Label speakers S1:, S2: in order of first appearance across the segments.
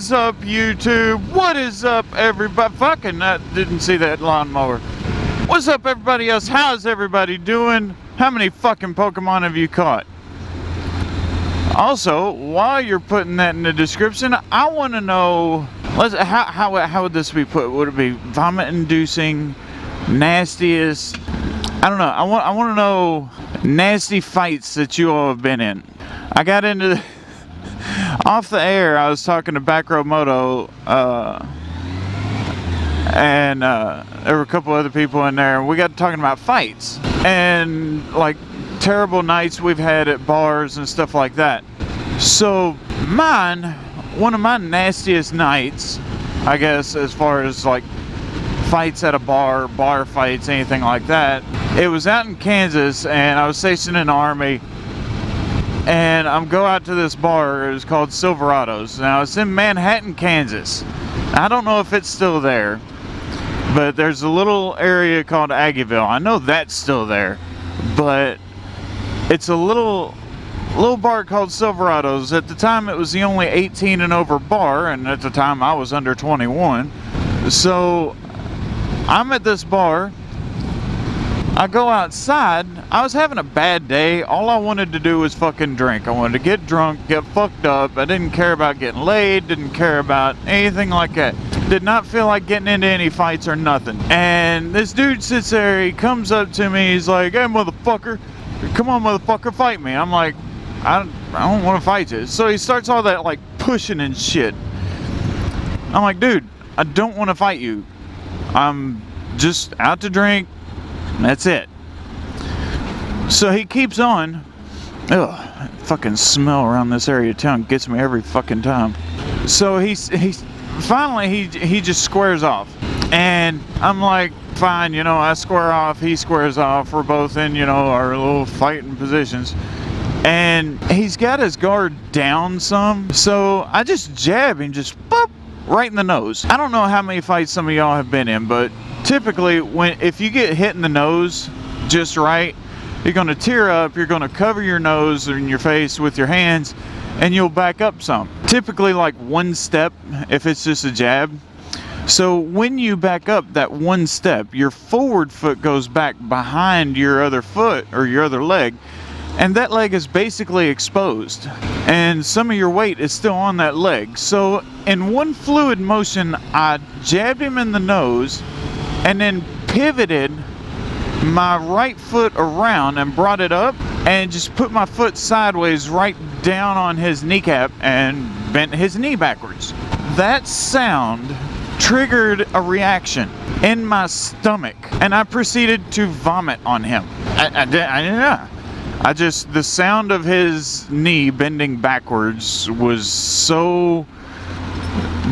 S1: is up, YouTube? What is up, everybody? Fucking, I didn't see that lawnmower. What's up, everybody else? How's everybody doing? How many fucking Pokemon have you caught? Also, while you're putting that in the description, I want to know, how would this be put? Would it be vomit-inducing, nastiest? I don't know. I want to know nasty fights that you all have been in. I got into off the air. I was talking to Backrow Moto, and there were a couple other people in there, and we got talking about fights and like terrible nights we've had at bars and stuff like that. So one of my nastiest nights, I guess, as far as like fights at a bar fights, anything like that, it was out in Kansas, and I was stationed in the Army, and I'm go out to this bar. It was called Silverados. Now it's in Manhattan, Kansas. I don't know if it's still there, but there's a little area called Aggieville. I know that's still there, but it's a little bar called Silverados. At the time, it was the only 18 and over bar, and at the time I was under 21. So I'm at this bar. I go outside. I was having a bad day. All I wanted to do was fucking drink. I wanted to get drunk, get fucked up. I didn't care about getting laid, didn't care about anything like that. Did not feel like getting into any fights or nothing. And this dude sits there, he comes up to me, he's like, "Hey motherfucker, come on motherfucker, fight me." I'm like, I don't want to fight you. So he starts all that like pushing and shit. I'm like, dude, I don't want to fight you. I'm just out to drink. That's it. So he keeps on. Ugh, fucking smell around this area of town gets me every fucking time. So he's finally he just squares off, and I'm like, fine, you know, I square off, he squares off, we're both in, you know, our little fighting positions, and he's got his guard down some, so I just jab him, just boop, right in the nose. I don't know how many fights some of y'all have been in, but typically if you get hit in the nose just right, you're going to tear up, you're going to cover your nose and your face with your hands, and you'll back up some. Typically like one step if it's just a jab. So when you back up that one step, your forward foot goes back behind your other foot or your other leg, and that leg is basically exposed, and some of your weight is still on that leg. So in one fluid motion, I jabbed him in the nose and then pivoted my right foot around and brought it up and just put my foot sideways right down on his kneecap and bent his knee backwards. That sound triggered a reaction in my stomach, and I proceeded to vomit on him. The sound of his knee bending backwards was so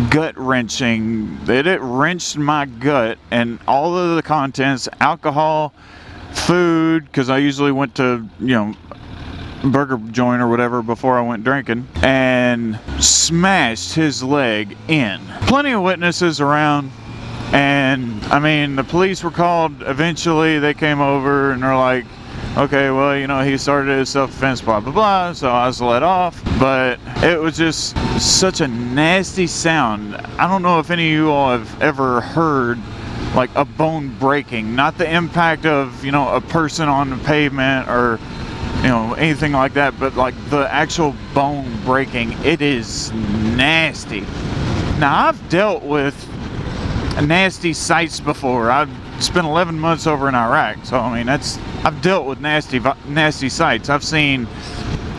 S1: gut-wrenching that it wrenched my gut, and all of the contents, alcohol, food, because I usually went to, you know, burger joint or whatever before I went drinking, and smashed his leg in. Plenty of witnesses around, and I mean, the police were called eventually. They came over and they're like, okay, well, you know, he started his self-defense, blah, blah, blah, so I was let off. But it was just such a nasty sound. I don't know if any of you all have ever heard, like, a bone breaking. Not the impact of, you know, a person on the pavement or, you know, anything like that, but, like, the actual bone breaking. It is nasty. Now, I've dealt with nasty sights before. I've spent 11 months over in Iraq, so I mean, I've dealt with nasty sights. I've seen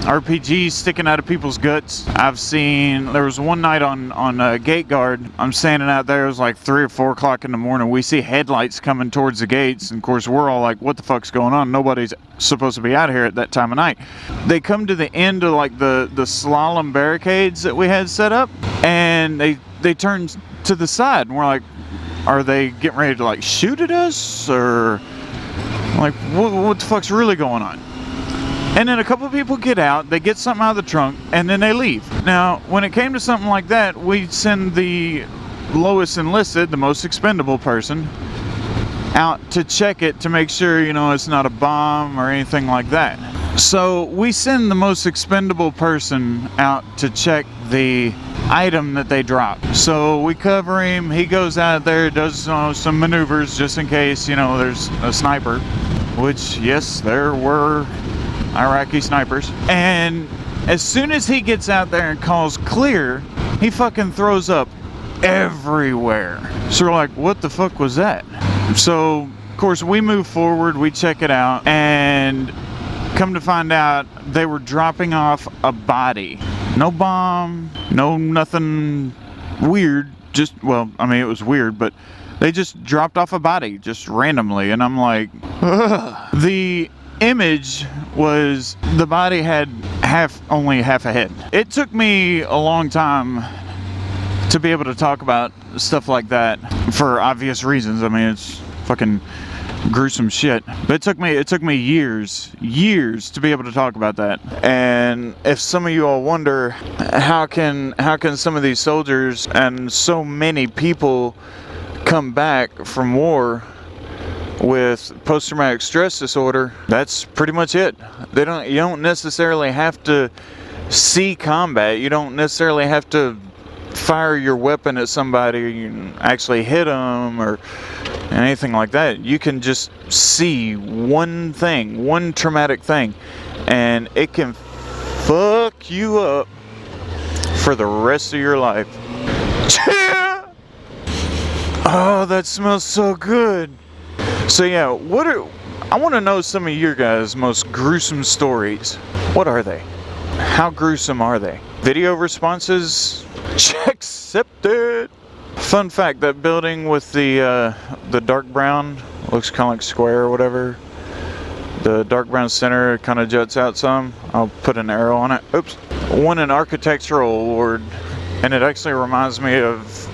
S1: RPGs sticking out of people's guts. There was one night on gate guard. I'm standing out there. It was like 3 or 4 o'clock in the morning. We see headlights coming towards the gates, and of course we're all like, what the fuck's going on? Nobody's supposed to be out here at that time of night. They come to the end of like the slalom barricades that we had set up, and they turn to the side, and we're like, are they getting ready to like shoot at us, or like what the fuck's really going on? And then a couple of people get out, they get something out of the trunk, and then they leave. Now, when it came to something like that, we'd send the lowest enlisted, the most expendable person, out to check it to make sure, you know, it's not a bomb or anything like that. So we send the most expendable person out to check the item that they drop. So we cover him. He goes out there, does some maneuvers just in case, you know, there's a sniper. Which, yes, there were Iraqi snipers. And as soon as he gets out there and calls clear, he fucking throws up everywhere. So we're like, what the fuck was that? So, of course, we move forward, we check it out, and come to find out they were dropping off a body. No bomb, no nothing weird. Just, well, I mean, it was weird, but they just dropped off a body just randomly. And I'm like, ugh. The image was the body had only half a head. It took me a long time to be able to talk about stuff like that for obvious reasons. I mean, it's fucking gruesome shit. But it took me years to be able to talk about that. And if some of you all wonder how can some of these soldiers and so many people come back from war with post-traumatic stress disorder, that's pretty much it. You don't necessarily have to see combat. You don't necessarily have to fire your weapon at somebody and actually hit them or anything like that. You can just see one thing, one traumatic thing, and it can fuck you up for the rest of your life. Oh, that smells so good. So yeah, I want to know some of your guys' most gruesome stories. What are they? How gruesome are they? Video responses? Accepted. Fun fact, that building with the dark brown, looks kind of like square or whatever. The dark brown center kind of juts out some. I'll put an arrow on it. Oops. Won an architectural award, and it actually reminds me of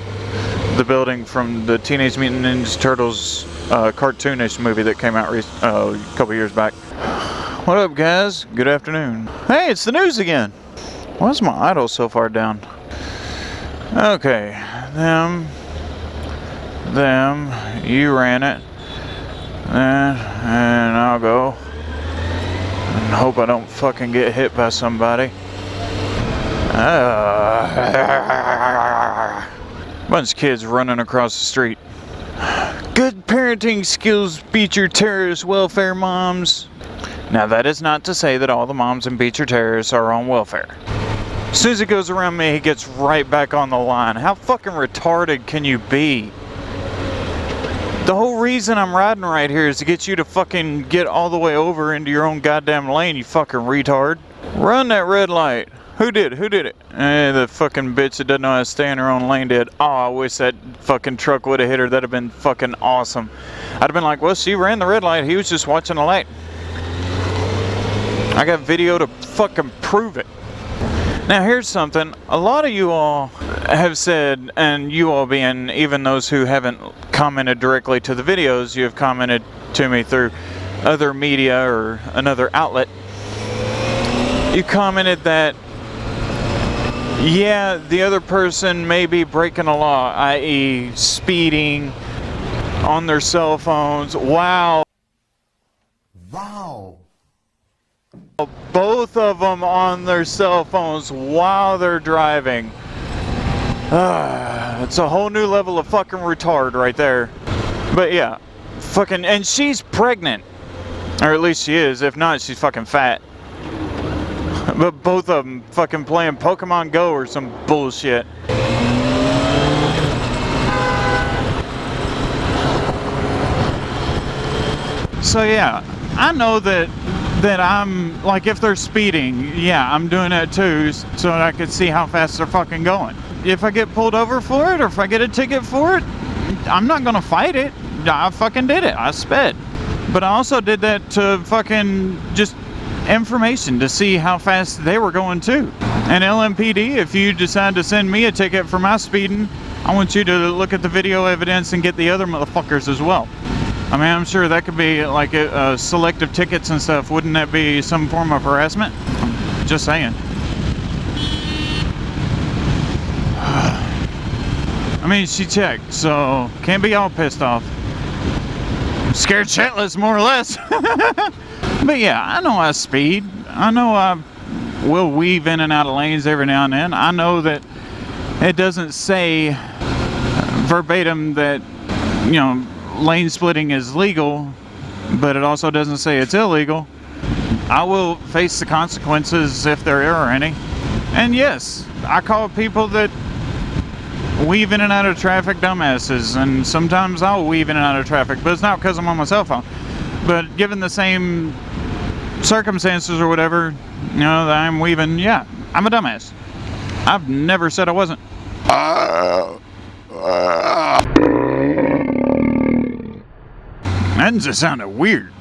S1: the building from the Teenage Mutant Ninja Turtles cartoonish movie that came out a couple years back. What up, guys? Good afternoon. Hey, it's the news again. Why is my idle so far down? Okay, them, you ran it, and I'll go, and hope I don't fucking get hit by somebody. Bunch of kids running across the street. Good parenting skills beat your terrorist welfare moms. Now that is not to say that all the moms in Beat Your Terrorists are on welfare. As soon as he goes around me, he gets right back on the line. How fucking retarded can you be? The whole reason I'm riding right here is to get you to fucking get all the way over into your own goddamn lane, you fucking retard. Run that red light. Who did it? The fucking bitch that doesn't know how to stay in her own lane did. Oh, I wish that fucking truck would have hit her. That'd have been fucking awesome. I'd have been like, well, she ran the red light. He was just watching the light. I got video to fucking prove it. Now here's something. A lot of you all have said, and you all being even those who haven't commented directly to the videos, you have commented to me through other media or another outlet. You commented that, yeah, the other person may be breaking a law, i.e. speeding on their cell phones. Wow. Both of them on their cell phones while they're driving. It's a whole new level of fucking retard right there. But yeah, fucking, and she's pregnant. Or at least she is. If not, she's fucking fat. But both of them fucking playing Pokemon Go or some bullshit. So yeah, I know that I'm, like, if they're speeding, yeah, I'm doing that too, so that I could see how fast they're fucking going. If I get pulled over for it, or if I get a ticket for it, I'm not gonna fight it. I fucking did it. I sped. But I also did that to fucking just information to see how fast they were going too. And LMPD, if you decide to send me a ticket for my speeding, I want you to look at the video evidence and get the other motherfuckers as well. I mean, I'm sure that could be like selective tickets and stuff. Wouldn't that be some form of harassment? Just saying. I mean, she checked, so can't be all pissed off. Scared shitless, more or less. But yeah, I know I speed. I know I will weave in and out of lanes every now and then. I know that it doesn't say verbatim that, you know, lane splitting is legal, but it also doesn't say it's illegal. I will face the consequences if there are any. And yes, I call people that weave in and out of traffic dumbasses, and sometimes I'll weave in and out of traffic, but it's not because I'm on my cell phone. But given the same circumstances or whatever, you know, that I'm weaving, yeah, I'm a dumbass. I've never said I wasn't. That just sounded weird.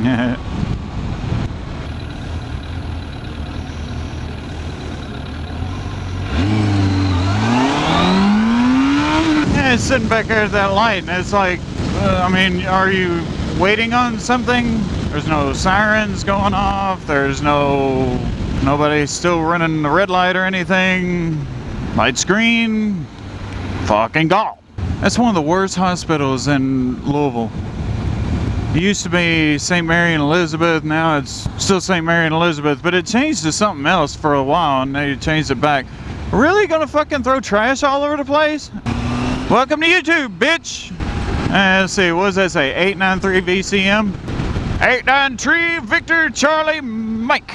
S1: Yeah. It's sitting back there at that light, and it's like, I mean, are you waiting on something? There's no sirens going off. There's nobody still running the red light or anything. Light screen. Fucking gone. That's one of the worst hospitals in Louisville. It used to be St. Mary and Elizabeth. Now it's still St. Mary and Elizabeth, but it changed to something else for a while, and they changed it back. Really gonna fucking throw trash all over the place? Welcome to YouTube, bitch! Let's see, what does that say? 893 VCM? 893 Victor Charlie Mike.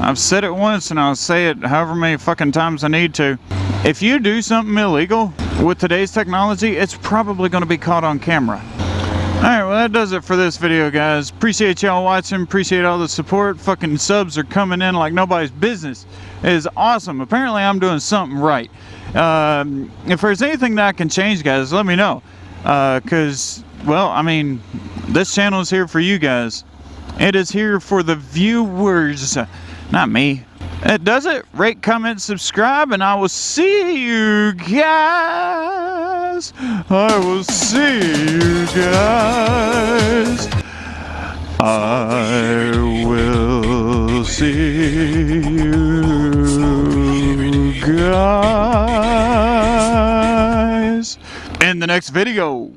S1: I've said it once and I'll say it however many fucking times I need to. If you do something illegal with today's technology, it's probably going to be caught on camera. Alright, well that does it for this video, guys. Appreciate y'all watching, appreciate all the support. Fucking subs are coming in like nobody's business. It is awesome. Apparently I'm doing something right. If there's anything that I can change, guys, let me know. Because, well, I mean, this channel is here for you guys. It is here for the viewers, not me. It does it. Rate, comment, subscribe, and I will see you guys. I will see you guys. I will see you guys in the next video.